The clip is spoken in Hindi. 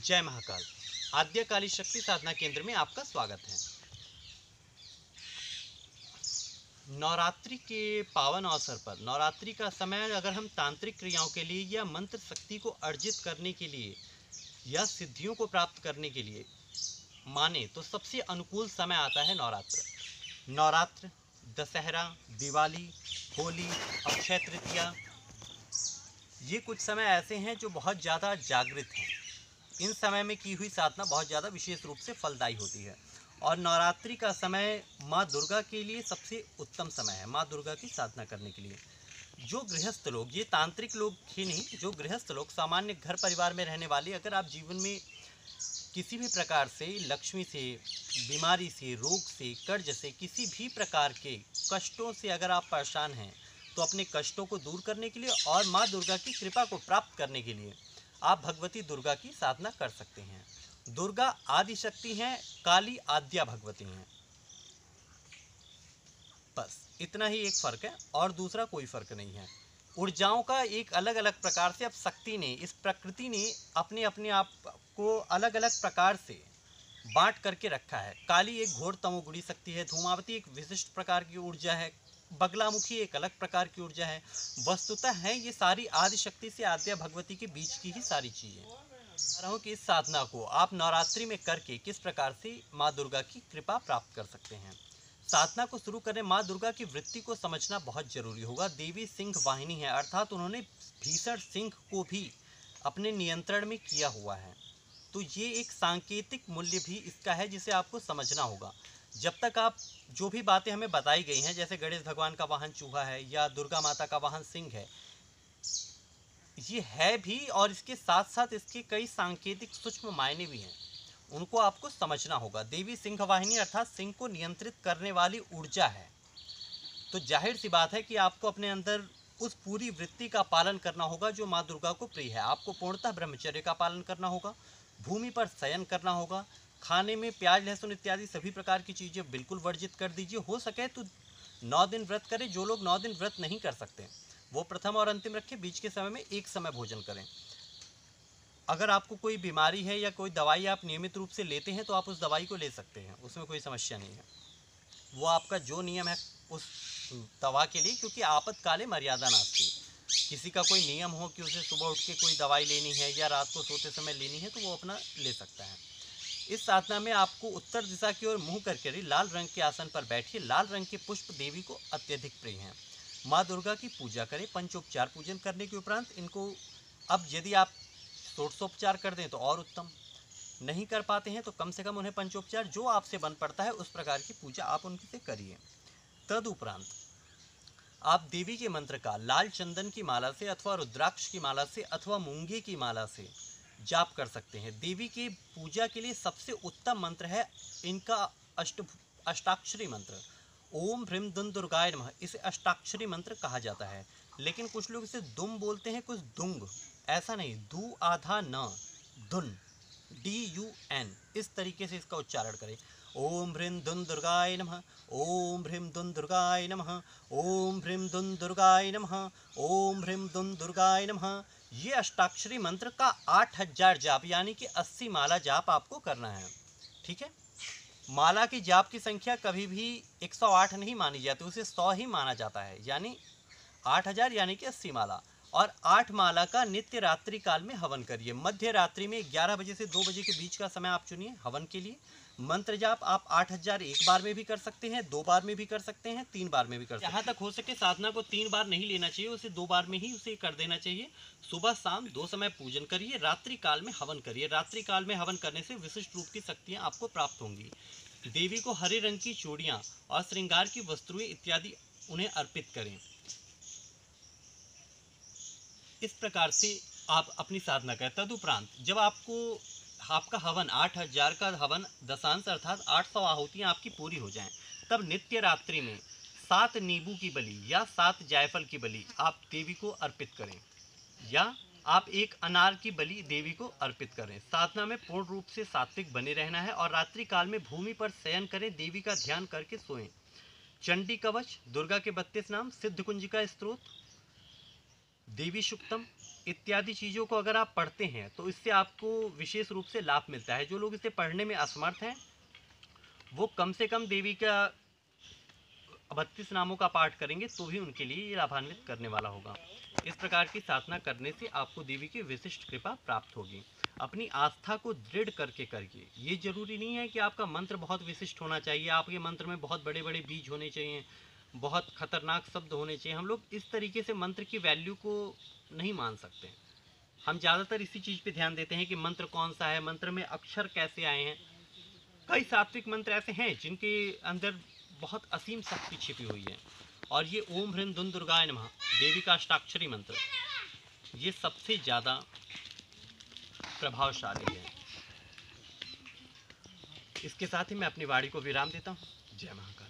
जय महाकाल। आद्यकाली शक्ति साधना केंद्र में आपका स्वागत है। नवरात्रि के पावन अवसर पर नवरात्रि का समय अगर हम तांत्रिक क्रियाओं के लिए या मंत्र शक्ति को अर्जित करने के लिए या सिद्धियों को प्राप्त करने के लिए माने तो सबसे अनुकूल समय आता है नवरात्र, दशहरा, दिवाली, होली, अक्षय तृतीया। ये कुछ समय ऐसे हैं जो बहुत ज़्यादा जागृत हैं। इन समय में की हुई साधना बहुत ज़्यादा विशेष रूप से फलदायी होती है और नवरात्रि का समय माँ दुर्गा के लिए सबसे उत्तम समय है। माँ दुर्गा की साधना करने के लिए जो गृहस्थ लोग, ये तांत्रिक लोग ही नहीं, जो गृहस्थ लोग, सामान्य घर परिवार में रहने वाले, अगर आप जीवन में किसी भी प्रकार से लक्ष्मी से, बीमारी से, रोग से, कर्ज से, किसी भी प्रकार के कष्टों से अगर आप परेशान हैं तो अपने कष्टों को दूर करने के लिए और माँ दुर्गा की कृपा को प्राप्त करने के लिए आप भगवती दुर्गा की साधना कर सकते हैं। दुर्गा आदि शक्ति हैं, काली आद्या भगवती हैं। बस इतना ही एक फ़र्क है और दूसरा कोई फ़र्क नहीं है। ऊर्जाओं का एक अलग अलग प्रकार से अब शक्ति ने, इस प्रकृति ने अपने आप को अलग अलग प्रकार से बांट करके रखा है। काली एक घोर तमोगुणी शक्ति है, धूमावती एक विशिष्ट प्रकार की ऊर्जा है, बगलामुखी एक अलग प्रकार की ऊर्जा है। वस्तुतः है ये सारी आदि शक्ति से आद्या भगवती के बीच की ही सारी चीज़ें। रहा हूँ कि इस साधना को आप नवरात्रि में करके किस प्रकार से माँ दुर्गा की कृपा प्राप्त कर सकते हैं। साधना को शुरू करने माँ दुर्गा की वृत्ति को समझना बहुत जरूरी होगा। देवी सिंह वाहिनी है, अर्थात उन्होंने भीषण सिंह को भी अपने नियंत्रण में किया हुआ है। तो ये एक सांकेतिक मूल्य भी इसका है जिसे आपको समझना होगा। जब तक आप जो भी बातें हमें बताई गई हैं, जैसे गणेश भगवान का वाहन चूहा है या दुर्गा माता का वाहन सिंह है, ये है भी और इसके साथ साथ इसके कई सांकेतिक सूक्ष्म मायने भी हैं, उनको आपको समझना होगा। देवी सिंह वाहिनी अर्थात सिंह को नियंत्रित करने वाली ऊर्जा है। तो जाहिर सी बात है कि आपको अपने अंदर उस पूरी वृत्ति का पालन करना होगा जो माँ दुर्गा को प्रिय है। आपको पूर्णतः ब्रह्मचर्य का पालन करना होगा, भूमि पर शयन करना होगा, खाने में प्याज लहसुन इत्यादि सभी प्रकार की चीज़ें बिल्कुल वर्जित कर दीजिए। हो सके तो 9 दिन व्रत करें। जो लोग 9 दिन व्रत नहीं कर सकते वो प्रथम और अंतिम रखें, बीच के समय में एक समय भोजन करें। अगर आपको कोई बीमारी है या कोई दवाई आप नियमित रूप से लेते हैं तो आप उस दवाई को ले सकते हैं, उसमें कोई समस्या नहीं है। वो आपका जो नियम है उस दवा के लिए, क्योंकि आपातकाले मर्यादा नास्ति। किसी का कोई नियम हो कि उसे सुबह उठ के कोई दवाई लेनी है या रात को सोते समय लेनी है तो वो अपना ले सकता है। इस साधना में आपको उत्तर दिशा की ओर मुँह करके लाल रंग के आसन पर बैठिए। लाल रंग के पुष्प देवी को अत्यधिक प्रिय हैं। माँ दुर्गा की पूजा करें। पंचोपचार पूजन करने के उपरांत इनको, अब यदि आप षोडशोपचार कर दें तो और उत्तम, नहीं कर पाते हैं तो कम से कम उन्हें पंचोपचार जो आपसे बन पड़ता है उस प्रकार की पूजा आप उनसे करिए। तदुपरांत आप देवी के मंत्र का लाल चंदन की माला से अथवा रुद्राक्ष की माला से अथवा मूंगे की माला से जाप कर सकते हैं। देवी की पूजा के लिए सबसे उत्तम मंत्र है इनका अष्टाक्षरी मंत्र, ओम ह्रीम दुम दुर्गाय नमः। इसे अष्टाक्षरी मंत्र कहा जाता है, लेकिन कुछ लोग इसे दुम बोलते हैं, कुछ दुंग। ऐसा नहीं, दू आधा न, धुन, DUN, इस तरीके से इसका उच्चारण करें। ओम ह्रीम दुम दुर्गाय नमः, ओम ह्रीम दुम दुर्गाय नमः, ओम ह्रीम दुम दुर्गाय नमः, ओम ह्रीम दुम दुर्गाय नमः। ये अष्टाक्षरी मंत्र का 8000 जाप यानी कि 80 माला जाप आपको करना है। ठीक है। माला की जाप की संख्या कभी भी 108 नहीं मानी जाती, उसे 100 ही माना जाता है, यानी 8000 यानी कि 80 माला। और 8 माला का नित्य रात्रि काल में हवन करिए। मध्य रात्रि में 11 बजे से 2 बजे के बीच का समय आप चुनिए हवन के लिए। मंत्र जाप आप 8000 एक बार में भी कर सकते हैं, 2 बार में भी कर सकते हैं, 3 बार में भी कर सकते हैं। जहाँ तक हो सके साधना को 3 बार नहीं लेना चाहिए, उसे 2 बार में ही उसे कर देना चाहिए। सुबह शाम 2 समय पूजन करिए, रात्रि काल में हवन करिए। रात्रि काल में हवन करने से विशिष्ट रूप की शक्तियाँ आपको प्राप्त होंगी। देवी को हरे रंग की चूड़ियाँ और श्रृंगार की वस्तुएं इत्यादि उन्हें अर्पित करें। इस प्रकार से आप अपनी साधना करें। तदुपरांत जब आपका हवन 8000 का हवन दशांश अर्थात 800 आहुतियाँ आपकी पूरी हो जाएं, तब नित्य रात्रि में 7 नींबू की बलि या 7 जायफल की बलि आप देवी को अर्पित करें, या आप 1 अनार की बलि देवी को अर्पित करें। साधना में पूर्ण रूप से सात्विक बने रहना है और रात्रि काल में भूमि पर शयन करें। देवी का ध्यान करके सोएं। चंडी कवच, दुर्गा के 32 नाम, सिद्ध कुंजिका स्त्रोत, देवी शुक्तम, इत्यादि चीज़ों को अगर आप पढ़ते हैं तो इससे आपको विशेष रूप से लाभ मिलता है। जो लोग इसे पढ़ने में असमर्थ हैं वो कम से कम देवी का 32 नामों का पाठ करेंगे तो भी उनके लिए ये लाभान्वित करने वाला होगा। इस प्रकार की साधना करने से आपको देवी की विशिष्ट कृपा प्राप्त होगी। अपनी आस्था को दृढ़ करके करिए। ये जरूरी नहीं है कि आपका मंत्र बहुत विशिष्ट होना चाहिए, आपके मंत्र में बहुत बड़े बड़े बीज होने चाहिए, बहुत खतरनाक शब्द होने चाहिए। हम लोग इस तरीके से मंत्र की वैल्यू को नहीं मान सकते। हम ज़्यादातर इसी चीज़ पे ध्यान देते हैं कि मंत्र कौन सा है, मंत्र में अक्षर कैसे आए हैं। कई सात्विक मंत्र ऐसे हैं जिनके अंदर बहुत असीम शक्ति छिपी हुई है, और ये ओम ह्रीं दुम दुर्गाय नमः देवी का अष्टाक्षरी मंत्र ये सबसे ज़्यादा प्रभावशाली है। इसके साथ ही मैं अपनी वाणी को विराम देता हूँ। जय महाकाल।